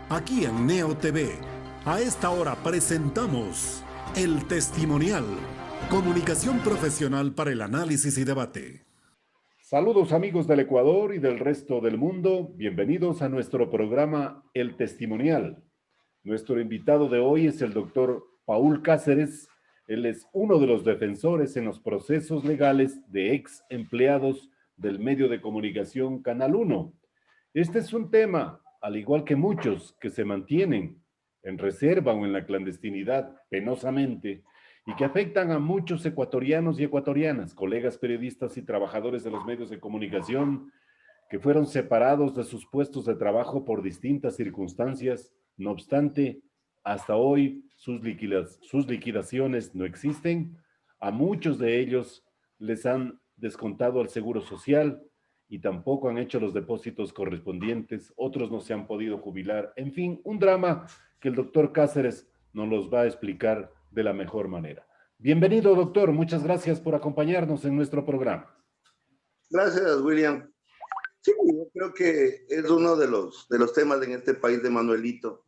Aquí en Neo TV, a esta hora presentamos El Testimonial, comunicación profesional para el análisis y debate. Saludos amigos del Ecuador y del resto del mundo, bienvenidos a nuestro programa El Testimonial. Nuestro invitado de hoy es el doctor Paul Cáceres. Él es uno de los defensores en los procesos legales de ex empleados del medio de comunicación Canal 1. Este es un tema, al igual que muchos que se mantienen en reserva o en la clandestinidad penosamente y que afectan a muchos ecuatorianos y ecuatorianas, colegas periodistas y trabajadores de los medios de comunicación que fueron separados de sus puestos de trabajo por distintas circunstancias. No obstante, hasta hoy sus liquidaciones no existen. A muchos de ellos les han descontado al Seguro Social y tampoco han hecho los depósitos correspondientes. Otros no se han podido jubilar. En fin, un drama que el doctor Cáceres nos los va a explicar de la mejor manera. Bienvenido, doctor. Muchas gracias por acompañarnos en nuestro programa. Gracias, William. Sí, yo creo que es uno de los temas en este país de Manuelito.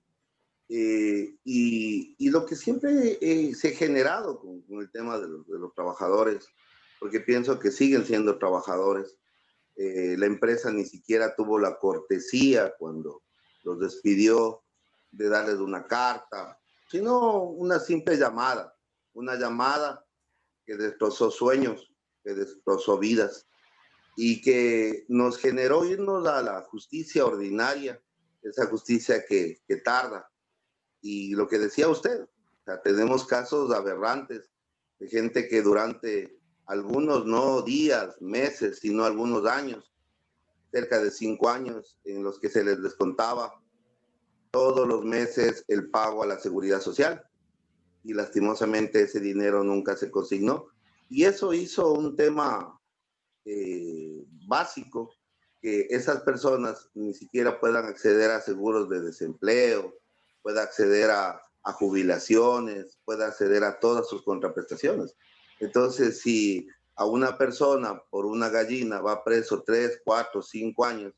Y lo que siempre se ha generado con el tema de los trabajadores, porque pienso que siguen siendo trabajadores. La empresa ni siquiera tuvo la cortesía cuando los despidió de darles una carta, sino una simple llamada, una llamada que destrozó sueños, que destrozó vidas y que nos generó irnos a la justicia ordinaria, esa justicia que tarda. Y lo que decía usted, o sea, tenemos casos aberrantes de gente que durante algunos, no días, meses, sino algunos años, cerca de 5 años, en los que se les descontaba todos los meses el pago a la seguridad social. Y lastimosamente ese dinero nunca se consignó. Y eso hizo un tema básico, que esas personas ni siquiera puedan acceder a seguros de desempleo, pueda acceder a jubilaciones, pueda acceder a todas sus contraprestaciones. Entonces, si a una persona por una gallina va preso 3, 4, 5 años,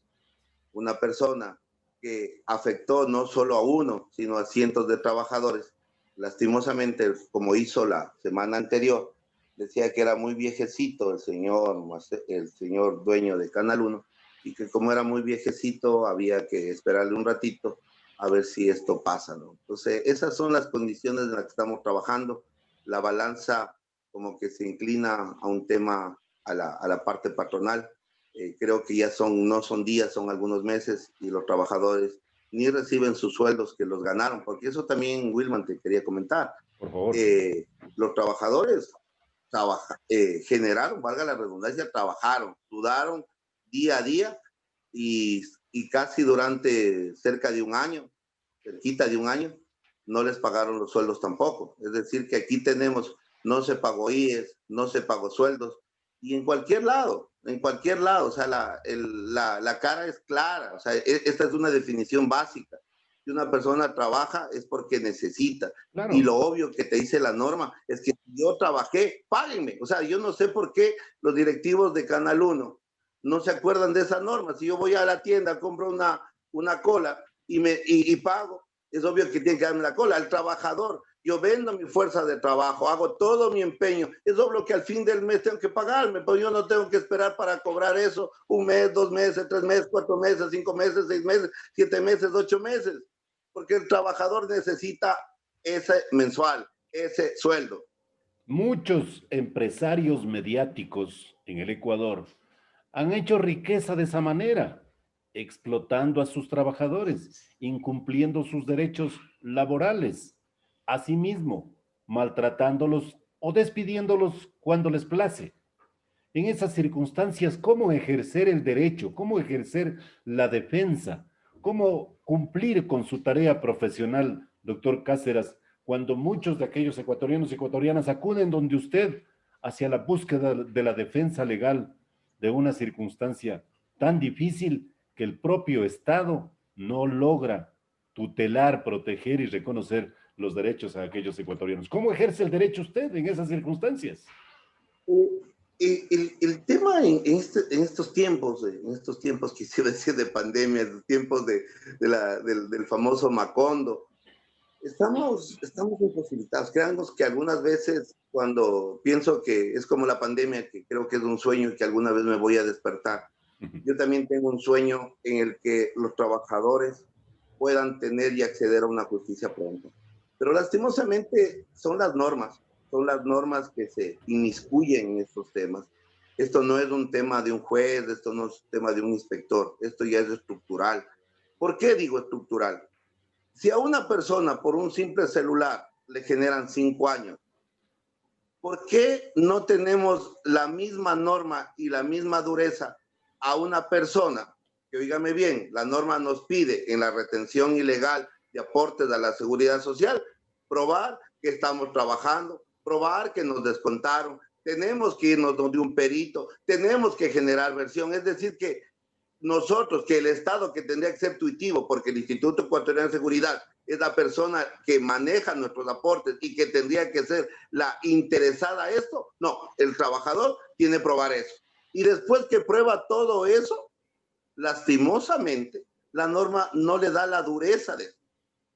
una persona que afectó no solo a uno, sino a cientos de trabajadores, lastimosamente, como hizo la semana anterior, decía que era muy viejecito el señor dueño de Canal 1, y que como era muy viejecito había que esperarle un ratito a ver si esto pasa, ¿no? Entonces, esas son las condiciones en las que estamos trabajando. La balanza como que se inclina a un tema, a la parte patronal. Creo que ya no son días, son algunos meses, y los trabajadores ni reciben sus sueldos que los ganaron, porque eso también, Wilman, te quería comentar. Por favor. Los trabajadores generaron, valga la redundancia, trabajaron, sudaron día a día y casi durante cerca de un año, cerquita de un año, no les pagaron los sueldos tampoco. Es decir, que aquí tenemos, no se pagó IES, no se pagó sueldos, y en cualquier lado, o sea, la cara es clara, o sea, esta es una definición básica. Si una persona trabaja es porque necesita. Claro. Y lo obvio que te dice la norma es que si yo trabajé, páguenme. O sea, yo no sé por qué los directivos de Canal 1 no se acuerdan de esa norma. Si yo voy a la tienda, compro una cola y pago, es obvio que tiene que darme la cola. Al trabajador, yo vendo mi fuerza de trabajo, hago todo mi empeño. Es obvio que al fin del mes tengo que pagarme, pero yo no tengo que esperar para cobrar eso 1 mes, 2 meses, 3 meses, 4 meses, 5 meses, 6 meses, 7 meses, 8 meses. Porque el trabajador necesita ese mensual, ese sueldo. Muchos empresarios mediáticos en el Ecuador han hecho riqueza de esa manera, explotando a sus trabajadores, incumpliendo sus derechos laborales, asimismo, maltratándolos o despidiéndolos cuando les place. En esas circunstancias, ¿cómo ejercer el derecho? ¿Cómo ejercer la defensa? ¿Cómo cumplir con su tarea profesional, doctor Cáceres, cuando muchos de aquellos ecuatorianos y ecuatorianas acuden donde usted hacia la búsqueda de la defensa legal de una circunstancia tan difícil que el propio Estado no logra tutelar, proteger y reconocer los derechos a aquellos ecuatorianos? ¿Cómo ejerce el derecho usted en esas circunstancias? El tema en estos tiempos, quisiera decir de pandemia, en los tiempos del famoso Macondo, estamos imposibilitados. Créanos que algunas veces cuando pienso que es como la pandemia, que creo que es un sueño y que alguna vez me voy a despertar, yo también tengo un sueño en el que los trabajadores puedan tener y acceder a una justicia pronta. Pero lastimosamente son las normas que se inmiscuyen en estos temas. Esto no es un tema de un juez, esto no es un tema de un inspector, esto ya es estructural. ¿Por qué digo estructural? Si a una persona por un simple celular le generan 5 años, ¿por qué no tenemos la misma norma y la misma dureza a una persona que, oígame bien, la norma nos pide en la retención ilegal de aportes a la seguridad social, probar que estamos trabajando, probar que nos descontaron, tenemos que irnos donde un perito, tenemos que generar versión, es decir que nosotros, que el Estado que tendría que ser tuitivo, porque el Instituto Ecuatoriano de Seguridad es la persona que maneja nuestros aportes y que tendría que ser la interesada a esto, no, el trabajador tiene que probar eso. Y después que prueba todo eso, lastimosamente, la norma no le da la dureza de eso.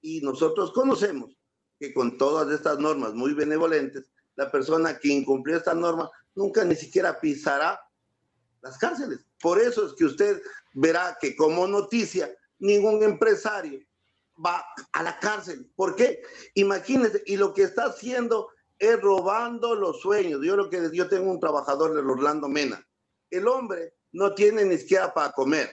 Y nosotros conocemos que con todas estas normas muy benevolentes, la persona que incumplió esta norma nunca ni siquiera pisará las cárceles. Por eso es que usted verá que como noticia, ningún empresario va a la cárcel. ¿Por qué? Imagínense, y lo que está haciendo es robando los sueños. Yo tengo un trabajador de Orlando Mena. El hombre no tiene ni siquiera para comer.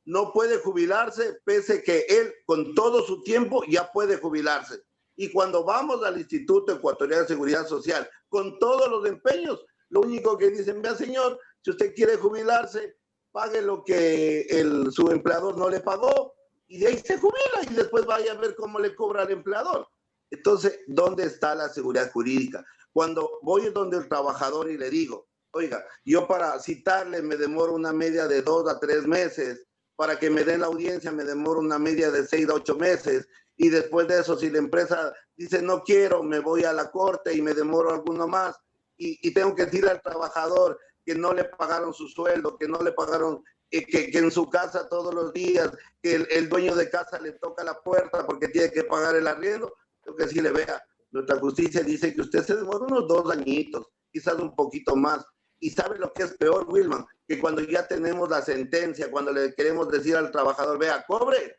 No puede jubilarse, pese que él con todo su tiempo ya puede jubilarse. Y cuando vamos al Instituto Ecuatoriano de Seguridad Social, con todos los empeños, lo único que dicen, vea señor, si usted quiere jubilarse, pague lo que su empleador no le pagó y de ahí se jubila y después vaya a ver cómo le cobra al empleador. Entonces, ¿dónde está la seguridad jurídica? Cuando voy donde el trabajador y le digo, oiga, yo para citarle me demoro una media de 2 a 3 meses, para que me den la audiencia me demoro una media de 6 a 8 meses, y después de eso, si la empresa dice no quiero, me voy a la corte y me demoro alguno más, y tengo que decirle al trabajador que no le pagaron su sueldo, que no le pagaron, que en su casa todos los días, que el dueño de casa le toca la puerta porque tiene que pagar el arriendo. Tengo que decirle, vea, nuestra justicia dice que usted se demora unos 2 añitos, quizás un poquito más. Y sabe lo que es peor, Wilman, que cuando ya tenemos la sentencia, cuando le queremos decir al trabajador, vea, cobre,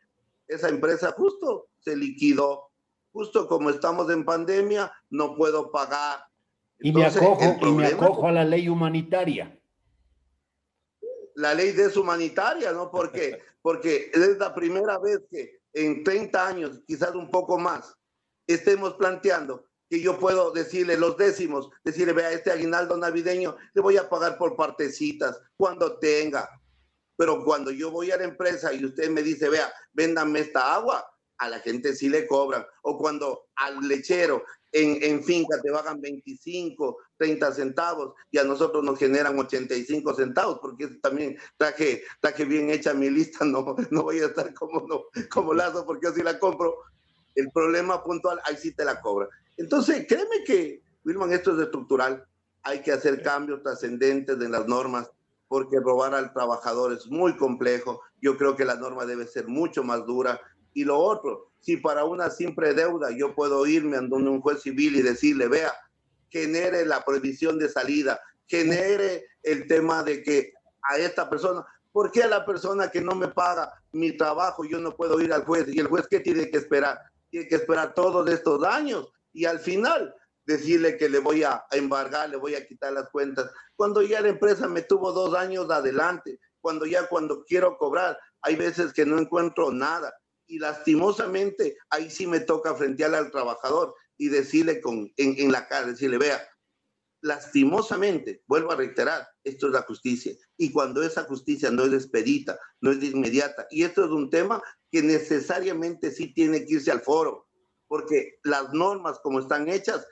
esa empresa justo se liquidó. Justo como estamos en pandemia, no puedo pagar. Entonces, y me acojo a la ley humanitaria. La ley deshumanitaria, ¿no? Porque es la primera vez que en 30 años, quizás un poco más, estemos planteando que yo puedo decirle los décimos, decirle, vea, este aguinaldo navideño le voy a pagar por partecitas, cuando tenga. Pero cuando yo voy a la empresa y usted me dice, vea, véndame esta agua, a la gente sí le cobran. O cuando al lechero en finca te pagan 25, 30 centavos y a nosotros nos generan 85 centavos, porque también traje bien hecha mi lista, no voy a estar como Lazo, porque yo sí la compro. El problema puntual, ahí sí te la cobran. Entonces, créeme que, Wilman, esto es estructural. Hay que hacer cambios trascendentes en las normas, porque robar al trabajador es muy complejo. Yo creo que la norma debe ser mucho más dura. Y lo otro, si para una simple deuda yo puedo irme ante un juez civil y decirle, vea, genere la prohibición de salida, genere el tema de que a esta persona, ¿por qué a la persona que no me paga mi trabajo yo no puedo ir al juez? ¿Y el juez qué tiene que esperar? Tiene que esperar todos estos años y al final decirle que le voy a embargar, le voy a quitar las cuentas, cuando ya la empresa me tuvo 2 años adelante, cuando quiero cobrar, hay veces que no encuentro nada. Y lastimosamente ahí sí me toca frentearle al trabajador y decirle en la cara, decirle, vea, lastimosamente, vuelvo a reiterar, esto es la justicia. Y cuando esa justicia no es expedita, no es de inmediata, y esto es un tema que necesariamente sí tiene que irse al foro, porque las normas como están hechas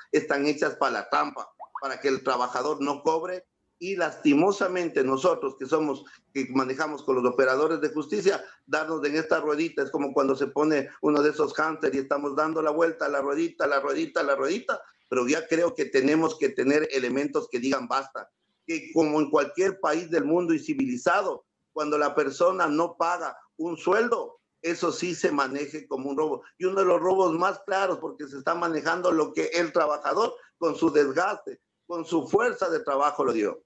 para la trampa, para que el trabajador no cobre. Y lastimosamente nosotros que manejamos con los operadores de justicia, darnos en esta ruedita, es como cuando se pone uno de esos hámster y estamos dando la vuelta a la ruedita, pero ya creo que tenemos que tener elementos que digan basta, que como en cualquier país del mundo y civilizado, cuando la persona no paga un sueldo, eso sí se maneje como un robo. Y uno de los robos más claros, porque se está manejando lo que el trabajador con su desgaste, con su fuerza de trabajo lo dio.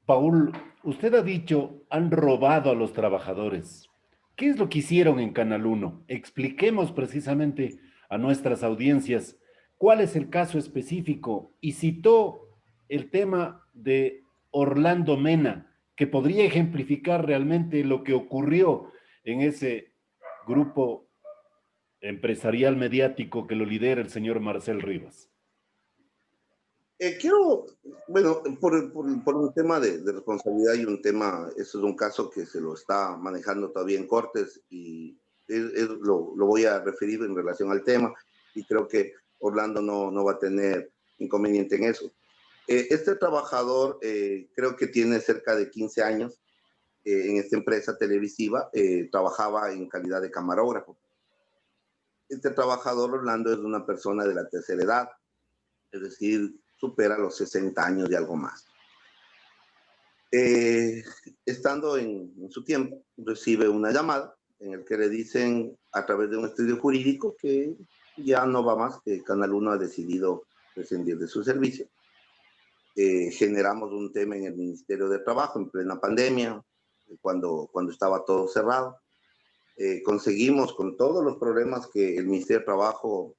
Paul, usted ha dicho, han robado a los trabajadores. ¿Qué es lo que hicieron en Canal 1? Expliquemos precisamente a nuestras audiencias cuál es el caso específico y citó el tema de Orlando Mena, que podría ejemplificar realmente lo que ocurrió en ese grupo empresarial mediático que lo lidera el señor Marcel Rivas. Quiero, bueno, por un tema de responsabilidad y un tema, eso es un caso que se lo está manejando todavía en Cortes y lo voy a referir en relación al tema y creo que Orlando no va a tener inconveniente en eso. Este trabajador creo que tiene cerca de 15 años en esta empresa televisiva, trabajaba en calidad de camarógrafo. Este trabajador, Orlando, es una persona de la tercera edad, es decir, supera los 60 años y algo más. Estando en su tiempo, recibe una llamada en el que le dicen a través de un estudio jurídico que ya no va más, que Canal 1 ha decidido prescindir de su servicio. Generamos un tema en el Ministerio de Trabajo en plena pandemia, cuando estaba todo cerrado. Conseguimos con todos los problemas que el Ministerio de Trabajo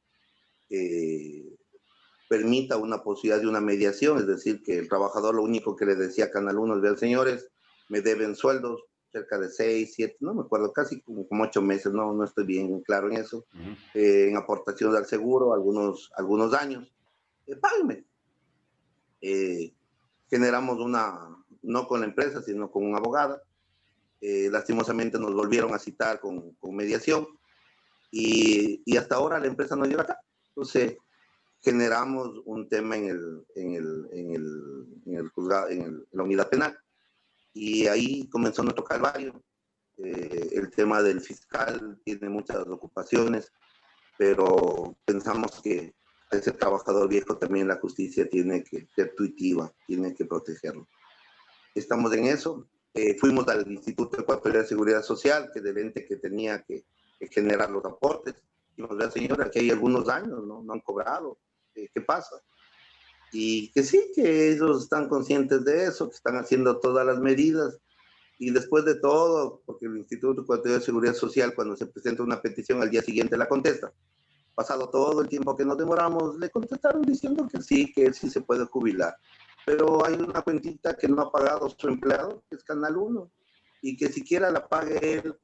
permita una posibilidad de una mediación, es decir, que el trabajador lo único que le decía a Canal 1 es, vean señores, me deben sueldos, cerca de 6, 7, no me acuerdo, casi como 8 meses, no estoy bien claro en eso, en aportaciones al seguro, algunos años, páguenme. Generamos no con la empresa, sino con un abogado. Lastimosamente nos volvieron a citar con mediación y hasta ahora la empresa no llega acá. Entonces, generamos un tema en el juzgado, en la unidad penal, y ahí comenzó nuestro calvario. El tema del fiscal tiene muchas ocupaciones, pero pensamos que a ese trabajador viejo también la justicia tiene que ser tuitiva, tiene que protegerlo. Estamos en eso. Fuimos al Instituto Ecuatoriano de Seguridad Social, que es el ente que tenía que generar los aportes. Y nos dijo, señora, que hay algunos años, no han cobrado. ¿Qué pasa? Y que sí, que ellos están conscientes de eso, que están haciendo todas las medidas. Y después de todo, porque el Instituto Ecuatoriano de Seguridad Social, cuando se presenta una petición, al día siguiente la contesta. Pasado todo el tiempo que nos demoramos, le contestaron diciendo que él sí se puede jubilar. Pero hay una cuentita que no ha pagado su empleado, que es Canal 1, y que siquiera la pague él,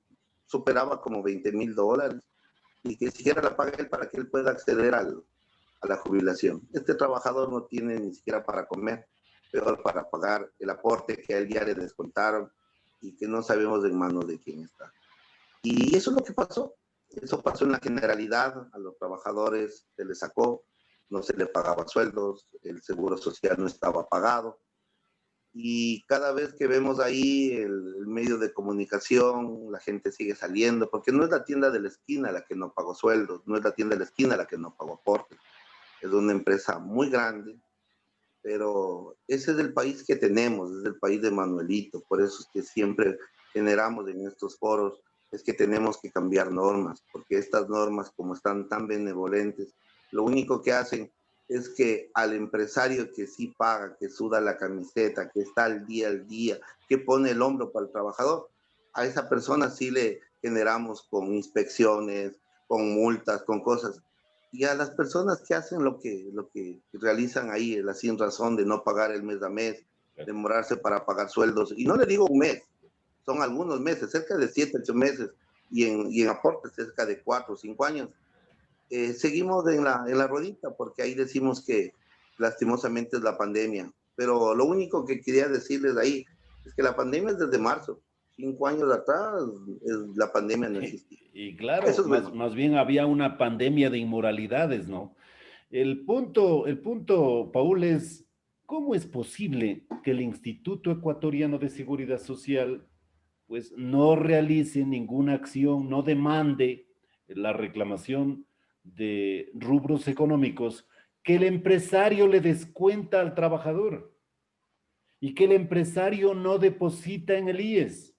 superaba como $20,000, y que siquiera la pague él para que él pueda acceder a la jubilación. Este trabajador no tiene ni siquiera para comer, peor para pagar el aporte que a él ya le descontaron y que no sabemos en manos de quién está. Y eso es lo que pasó. Eso pasó en la generalidad. A los trabajadores se les sacó, no se les pagaba sueldos, el seguro social no estaba pagado. Y cada vez que vemos ahí el medio de comunicación, la gente sigue saliendo, porque no es la tienda de la esquina la que no pagó sueldos, no es la tienda de la esquina la que no pagó aportes. Es una empresa muy grande, pero ese es el país que tenemos, es el país de Manuelito. Por eso es que siempre generamos en estos foros, es que tenemos que cambiar normas, porque estas normas, como están tan benevolentes, lo único que hacen es que al empresario que sí paga, que suda la camiseta, que está al día, que pone el hombro para el trabajador, a esa persona sí le generamos con inspecciones, con multas, con cosas. Y a las personas que hacen lo que realizan ahí, la sin razón de no pagar el mes a mes, demorarse para pagar sueldos, y no le digo un mes, son algunos meses, cerca de 7, 8 meses, y en aportes cerca de 4 o 5 años, seguimos en la ruedita, porque ahí decimos que lastimosamente es la pandemia. Pero lo único que quería decirles ahí es que la pandemia es desde marzo. 5 años atrás la pandemia no existía. Y claro, eso es más bien había una pandemia de inmoralidades, ¿no? El punto, Paul, es ¿cómo es posible que el Instituto Ecuatoriano de Seguridad Social pues no realice ninguna acción, no demande la reclamación de rubros económicos que el empresario le descuenta al trabajador? y que el empresario no deposita en el IES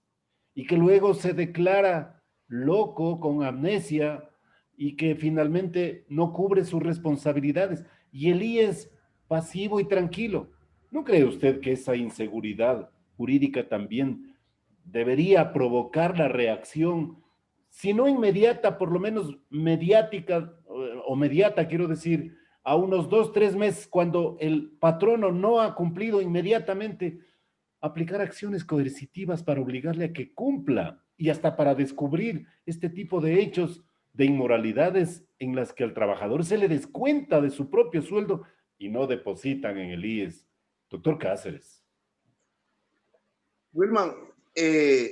y que luego se declara loco con amnesia y que finalmente no cubre sus responsabilidades y el IES pasivo y tranquilo. ¿No cree usted que esa inseguridad jurídica también debería provocar la reacción, si no inmediata, por lo menos mediática o mediata, quiero decir, a unos 2, 3 meses, cuando el patrono no ha cumplido inmediatamente, aplicar acciones coercitivas para obligarle a que cumpla y hasta para descubrir este tipo de hechos de inmoralidades en las que al trabajador se le descuenta de su propio sueldo y no depositan en el IES? Doctor Cáceres. Wilman,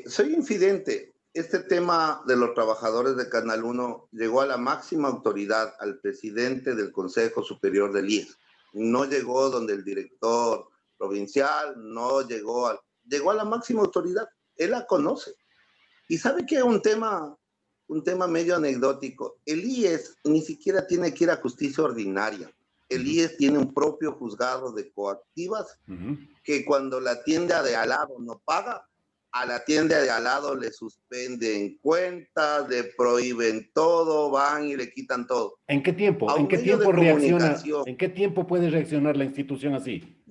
soy infidente. Este tema de los trabajadores de Canal 1 llegó a la máxima autoridad, al presidente del Consejo Superior del IES. No llegó donde el director provincial, no llegó llegó a la máxima autoridad. Él la conoce. Y sabe que un tema medio anecdótico. El IES ni siquiera tiene que ir a justicia ordinaria. El IES tiene un propio juzgado de coactivas que cuando la tienda de al lado no paga, a la tienda de al lado le suspenden cuentas, le prohíben todo, van y le quitan todo. ¿En qué tiempo? ¿En qué tiempo reacciona? ¿En qué tiempo puede reaccionar la institución así?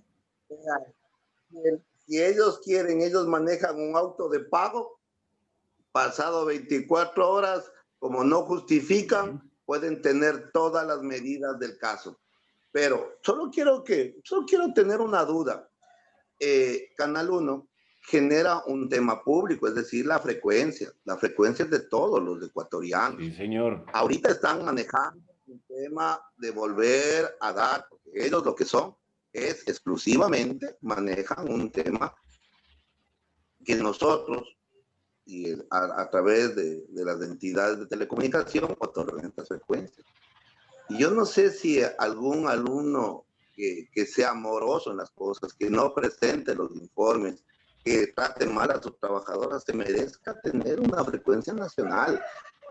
Si ellos quieren, ellos manejan un auto de pago, pasado 24 horas, como no justifican, pueden tener todas las medidas del caso. Pero solo quiero tener una duda. Canal 1 genera un tema público, es decir, la frecuencia. La frecuencia es de todos los ecuatorianos. Sí, señor. Ahorita están manejando un tema de volver a dar, porque ellos lo que son es exclusivamente manejan un tema que nosotros y a través de las entidades de telecomunicación otorgan estas frecuencias. Y yo no sé si algún alumno que sea amoroso en las cosas, que no presente los informes, que trate mal a sus trabajadoras, se merezca tener una frecuencia nacional.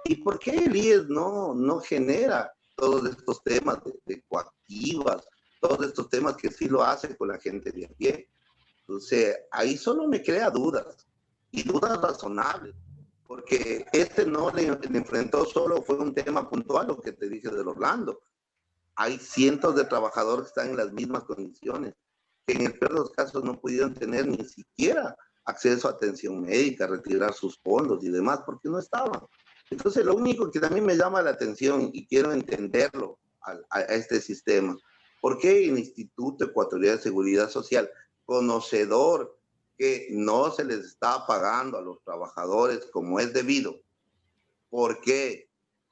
¿Y por qué el IES no genera todos estos temas de coactivas, todos estos temas que sí lo hace con la gente de a pie? Entonces, ahí solo me crea dudas, y dudas razonables, porque no le enfrentó solo, fue un tema puntual, lo que te dije del Orlando. Hay cientos de trabajadores que están en las mismas condiciones, que en el peor de los casos no pudieron tener ni siquiera acceso a atención médica, retirar sus fondos y demás, porque no estaban. Entonces, lo único que también me llama la atención, y quiero entenderlo a este sistema, ¿por qué el Instituto Ecuatoriano de Seguridad Social, conocedor que no se les está pagando a los trabajadores como es debido, por qué,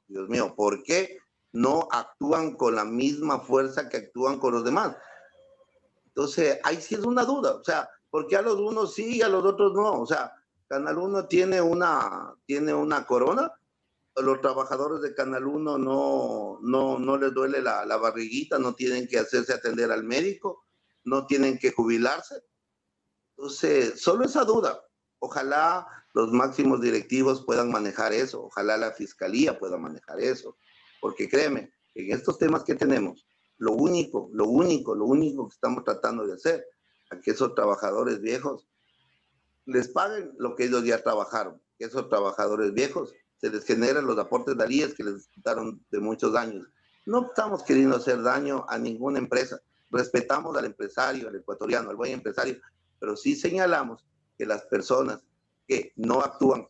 Dios mío, por qué no actúan con la misma fuerza que actúan con los demás? Entonces, ahí sí es una duda, o sea, ¿por qué a los unos sí y a los otros no? O sea, Canal 1 tiene una corona, los trabajadores de Canal 1 no les duele la barriguita, no tienen que hacerse atender al médico, no tienen que jubilarse. Entonces, solo esa duda. Ojalá los máximos directivos puedan manejar eso, ojalá la fiscalía pueda manejar eso, porque créeme, en estos temas que tenemos, lo único que estamos tratando de hacer, a que esos trabajadores viejos les paguen lo que ellos ya trabajaron, que esos trabajadores viejos se les generen los aportes de IES que les quitaron de muchos años. No estamos queriendo hacer daño a ninguna empresa, respetamos al empresario, al ecuatoriano, al buen empresario, pero sí señalamos que las personas que no actúan,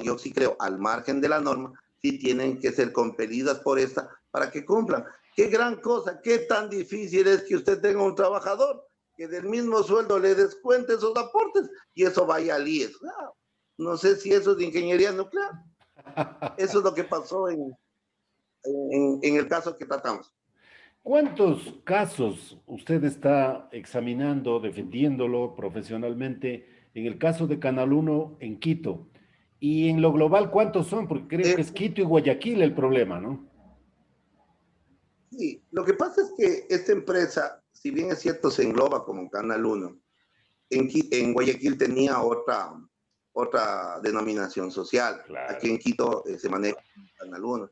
yo sí creo, al margen de la norma, sí tienen que ser compelidas por esta para que cumplan. Qué gran cosa, qué tan difícil es que usted tenga un trabajador que del mismo sueldo le descuente esos aportes y eso vaya al IES. No sé si eso es de ingeniería nuclear. Eso es lo que pasó en el caso que tratamos. ¿Cuántos casos usted está examinando, defendiéndolo profesionalmente en el caso de Canal 1 en Quito? Y en lo global, ¿cuántos son? Porque creo que es Quito y Guayaquil el problema, ¿no? Sí, lo que pasa es que esta empresa, si bien es cierto, se engloba como Canal 1, en Guayaquil tenía otra denominación social. Claro. Aquí en Quito se maneja Canal 1.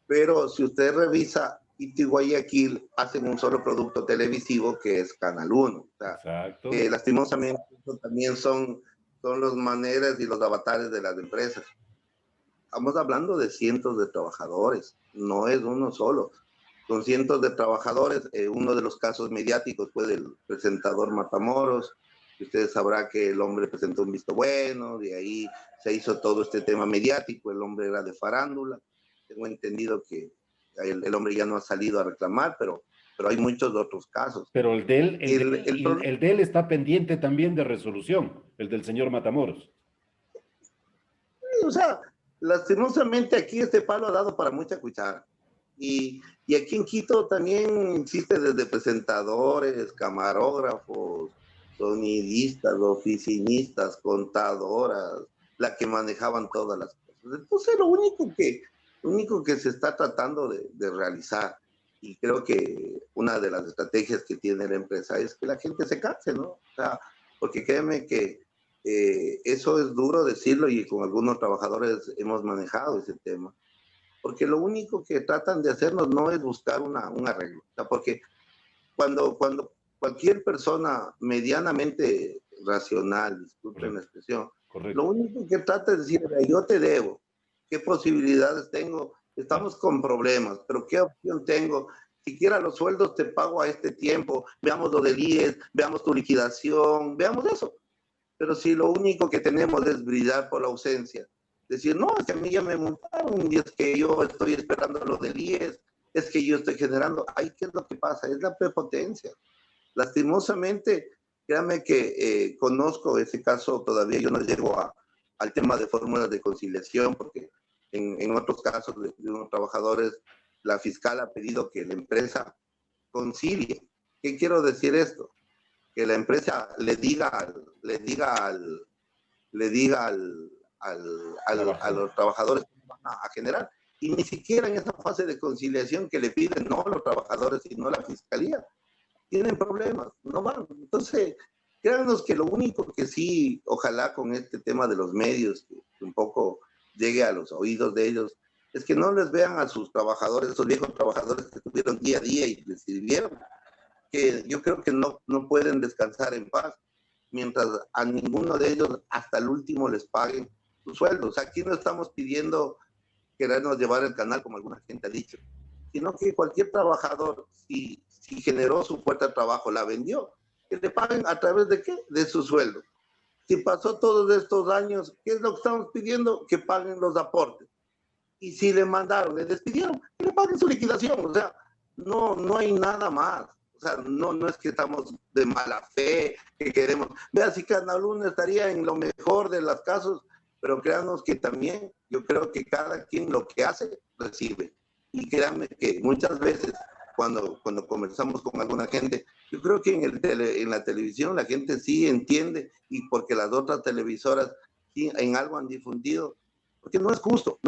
Pero si usted revisa Quito y Guayaquil hacen un solo producto televisivo que es Canal 1. O sea, Exacto. Lastimosamente, eso también son las maneras y los avatares de las empresas. Estamos hablando de cientos de trabajadores, no es uno solo. Son cientos de trabajadores. Uno de los casos mediáticos fue del presentador Matamoros. Ustedes sabrán que el hombre presentó un visto bueno, de ahí se hizo todo este tema mediático. El hombre era de farándula. Tengo entendido que el hombre ya no ha salido a reclamar, pero hay muchos otros casos. Pero el de él está pendiente también de resolución, el del señor Matamoros. O sea, lastimosamente aquí este palo ha dado para mucha cuchara. Y aquí en Quito también existe desde presentadores, camarógrafos, sonidistas, oficinistas, contadoras, la que manejaban todas las cosas. Entonces lo único que se está tratando de realizar, y creo que una de las estrategias que tiene la empresa es que la gente se canse, ¿no? O sea, porque créeme que eso es duro decirlo y con algunos trabajadores hemos manejado ese tema. Porque lo único que tratan de hacernos no es buscar un arreglo. O sea, porque cuando cualquier persona medianamente racional, disculpen la expresión, lo único que trata es decir, yo te debo, ¿qué posibilidades tengo? Estamos con problemas, pero ¿qué opción tengo? Siquiera los sueldos te pago a este tiempo, veamos lo del IES, veamos tu liquidación, veamos eso. Pero si lo único que tenemos es brillar por la ausencia, decir, no, es que a mí ya me montaron, y es que yo estoy esperando lo del IES, es que yo estoy generando, ay, ¿qué es lo que pasa? Es la prepotencia. Lastimosamente, créame que conozco ese caso, todavía yo no llego al tema de fórmulas de conciliación, porque en otros casos de unos trabajadores, la fiscal ha pedido que la empresa concilie. ¿Qué quiero decir esto? Que la empresa le diga a los trabajadores que van a generar. Y ni siquiera en esa fase de conciliación que le piden, no los trabajadores, sino la fiscalía, tienen problemas, no van. Entonces, créanos que lo único que sí, ojalá con este tema de los medios, que un poco llegue a los oídos de ellos, es que no les vean a sus trabajadores, esos viejos trabajadores que estuvieron día a día y les sirvieron, que yo creo que no pueden descansar en paz mientras a ninguno de ellos hasta el último les paguen sus sueldos. Aquí no estamos pidiendo querernos llevar el canal, como alguna gente ha dicho, sino que cualquier trabajador, si generó su fuerte trabajo, la vendió, que le paguen a través de ¿qué? De su sueldo. Si pasó todos estos años, ¿qué es lo que estamos pidiendo? Que paguen los aportes. Y si le mandaron, le despidieron, que le paguen su liquidación. O sea, no hay nada más. O sea, no es que estamos de mala fe, que queremos. Vea, si Canal 1 estaría en lo mejor de los casos, pero créanos que también yo creo que cada quien lo que hace, recibe. Y créanme que muchas veces cuando conversamos con alguna gente, yo creo que en la televisión la gente sí entiende, y porque las otras televisoras sí en algo han difundido, porque no es justo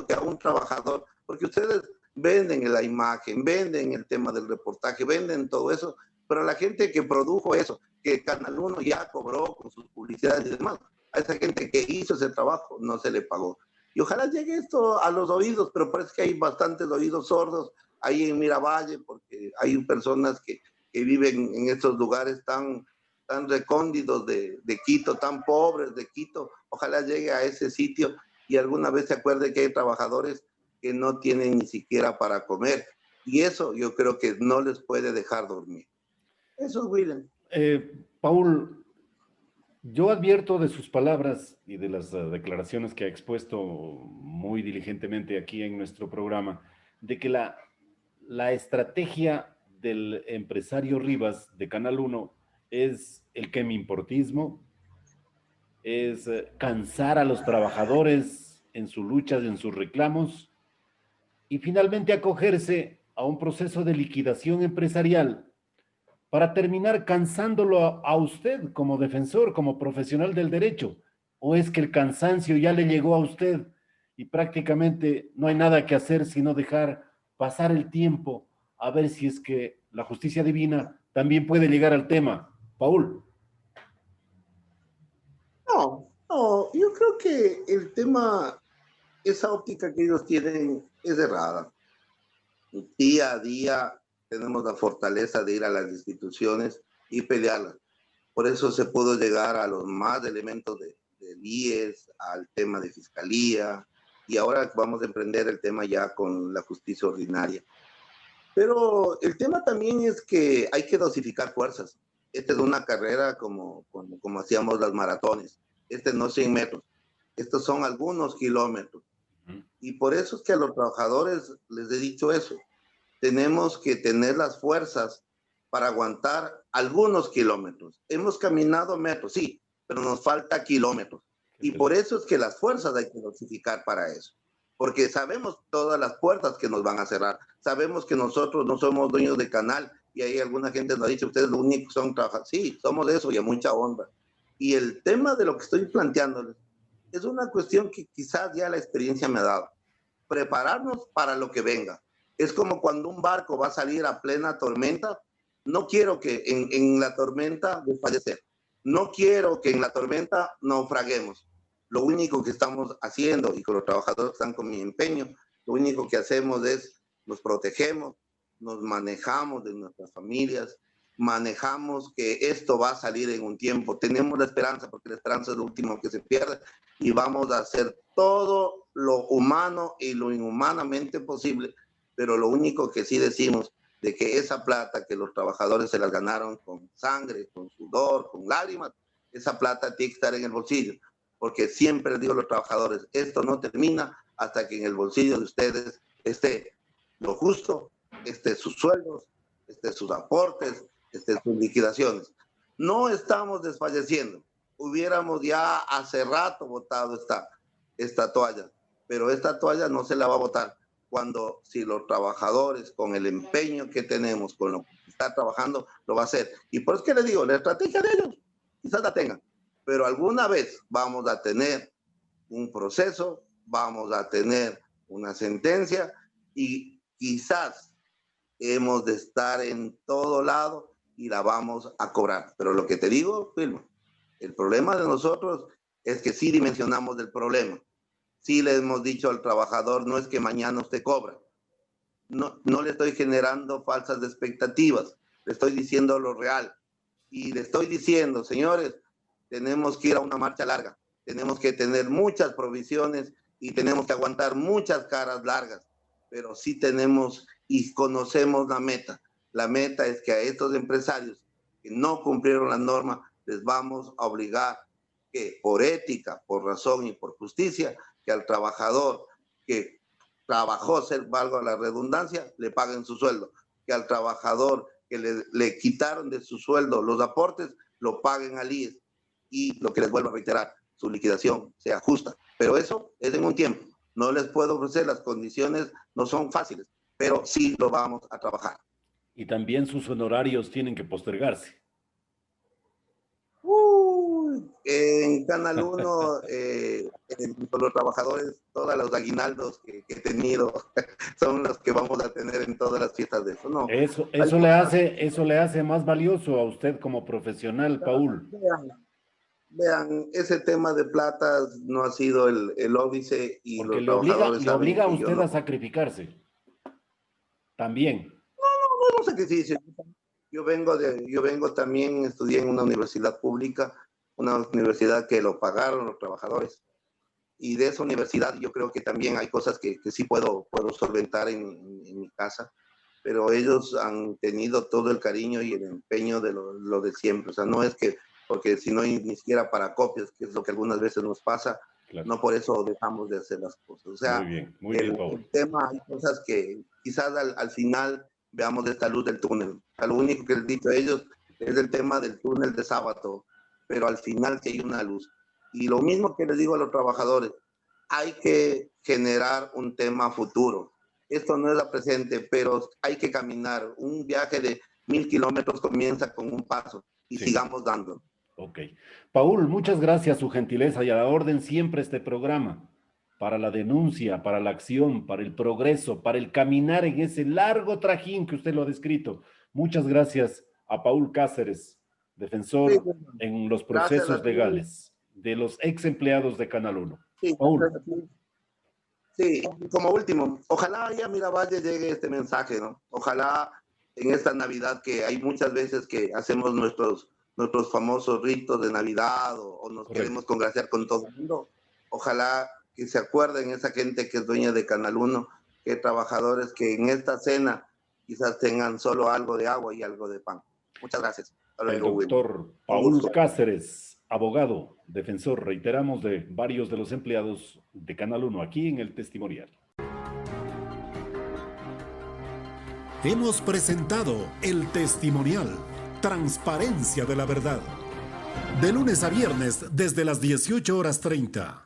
que a un trabajador, porque ustedes venden la imagen, venden el tema del reportaje, venden todo eso, pero a la gente que produjo eso, que Canal 1 ya cobró con sus publicidades y demás, a esa gente que hizo ese trabajo no se le pagó. Y ojalá llegue esto a los oídos, pero parece que hay bastantes oídos sordos ahí en Miravalle, porque hay personas que viven en estos lugares tan recónditos de Quito, tan pobres de Quito. Ojalá llegue a ese sitio y alguna vez se acuerde que hay trabajadores que no tienen ni siquiera para comer. Y eso yo creo que no les puede dejar dormir. Eso es, William. Paul, yo advierto de sus palabras y de las declaraciones que ha expuesto muy diligentemente aquí en nuestro programa, de que la estrategia del empresario Rivas de Canal 1 es el quemimportismo, es cansar a los trabajadores en sus luchas, en sus reclamos, y finalmente acogerse a un proceso de liquidación empresarial para terminar cansándolo a usted como defensor, como profesional del derecho. ¿O es que el cansancio ya le llegó a usted y prácticamente no hay nada que hacer sino dejar pasar el tiempo a ver si es que la justicia divina también puede llegar al tema? Paul. No, yo creo que el tema, esa óptica que ellos tienen es errada. Día a día tenemos la fortaleza de ir a las instituciones y pelearlas. Por eso se pudo llegar a los más elementos del IES, al tema de fiscalía, y ahora vamos a emprender el tema ya con la justicia ordinaria. Pero el tema también es que hay que dosificar fuerzas. Esta es una carrera como hacíamos las maratones. Este no es 100 metros. Estos son algunos kilómetros. Y por eso es que a los trabajadores les he dicho eso. Tenemos que tener las fuerzas para aguantar algunos kilómetros. Hemos caminado metros, sí, pero nos falta kilómetros. Y por eso es que las fuerzas hay que dosificar para eso. Porque sabemos todas las puertas que nos van a cerrar. Sabemos que nosotros no somos dueños de canal. Y ahí alguna gente nos ha dicho, ustedes lo único que son trabajadores. Sí, somos de eso y a mucha honra. Y el tema de lo que estoy planteándoles es una cuestión que quizás ya la experiencia me ha dado. Prepararnos para lo que venga. Es como cuando un barco va a salir a plena tormenta. No quiero que en la tormenta desfallecer. No quiero que en la tormenta naufraguemos. Lo único que estamos haciendo, y con los trabajadores que están con mi empeño, lo único que hacemos es nos protegemos, nos manejamos de nuestras familias, manejamos que esto va a salir en un tiempo. Tenemos la esperanza, porque la esperanza es lo último que se pierde, y vamos a hacer todo lo humano y lo inhumanamente posible, pero lo único que sí decimos de que esa plata que los trabajadores se las ganaron con sangre, con sudor, con lágrimas, esa plata tiene que estar en el bolsillo, porque siempre les digo a los trabajadores, esto no termina hasta que en el bolsillo de ustedes esté lo justo, esté sus sueldos, esté sus aportes, esté sus liquidaciones. No estamos desfalleciendo, hubiéramos ya hace rato botado esta toalla, pero esta toalla no se la va a botar cuando si los trabajadores con el empeño que tenemos, con lo que está trabajando, lo va a hacer. Y por eso que les digo, la estrategia de ellos quizás la tengan, pero alguna vez vamos a tener un proceso, vamos a tener una sentencia y quizás hemos de estar en todo lado y la vamos a cobrar. Pero lo que te digo, Wilma, el problema de nosotros es que sí dimensionamos del problema. Sí le hemos dicho al trabajador, no es que mañana usted cobra. No le estoy generando falsas expectativas, le estoy diciendo lo real. Y le estoy diciendo, señores, tenemos que ir a una marcha larga, tenemos que tener muchas provisiones y tenemos que aguantar muchas caras largas, pero sí tenemos y conocemos la meta. La meta es que a estos empresarios que no cumplieron la norma, les vamos a obligar que por ética, por razón y por justicia, que al trabajador que trabajó, valga la redundancia, le paguen su sueldo, que al trabajador que le quitaron de su sueldo los aportes, lo paguen al IES, y lo que les vuelvo a reiterar, su liquidación sea justa. Pero eso es en un tiempo. No les puedo ofrecer, las condiciones no son fáciles, pero sí lo vamos a trabajar. Y también sus honorarios tienen que postergarse. En Canal 1, con los trabajadores, todos los aguinaldos que he tenido son los que vamos a tener en todas las fiestas de eso. No, eso le hace más valioso a usted como profesional, Paul. Vean, ese tema de platas no ha sido el óbice y porque los trabajadores le obliga a usted a sacrificarse. También. No es un sacrificio. Yo vengo también, estudié en una universidad pública, una universidad que lo pagaron los trabajadores. Y de esa universidad yo creo que también hay cosas que sí puedo solventar en mi casa, pero ellos han tenido todo el cariño y el empeño de lo de siempre. O sea, no es que, porque si no hay ni siquiera para copias, que es lo que algunas veces nos pasa, claro. No por eso dejamos de hacer las cosas. O sea, muy bien, Paul. El tema, hay cosas que quizás al final veamos esta luz del túnel. Lo único que les he dicho a ellos es el tema del túnel de sábado, pero al final sí hay una luz. Y lo mismo que les digo a los trabajadores, hay que generar un tema futuro. Esto no es la presente, pero hay que caminar. Un viaje de 1000 kilómetros comienza con un paso y sigamos dando. Ok. Paul, muchas gracias, su gentileza, y a la orden siempre este programa, para la denuncia, para la acción, para el progreso, para el caminar en ese largo trajín que usted lo ha descrito. Muchas gracias a Paul Cáceres, defensor en los procesos legales de los ex empleados de Canal 1. Sí, Paul. Sí, como último, ojalá ahí a Miravalle llegue este mensaje, ¿no? Ojalá en esta Navidad, que hay muchas veces que hacemos nuestros famosos ritos de Navidad o nos Correcto. queremos congraciar con todo el mundo, ojalá que se acuerden esa gente que es dueña de Canal 1, que trabajadores que en esta cena quizás tengan solo algo de agua y algo de pan. Muchas gracias. Hasta El luego, doctor Un Paul gusto. Cáceres, abogado, defensor, reiteramos, de varios de los empleados de Canal 1 aquí en el testimonial. Hemos presentado el testimonial, transparencia de la verdad. De lunes a viernes desde las 18:30.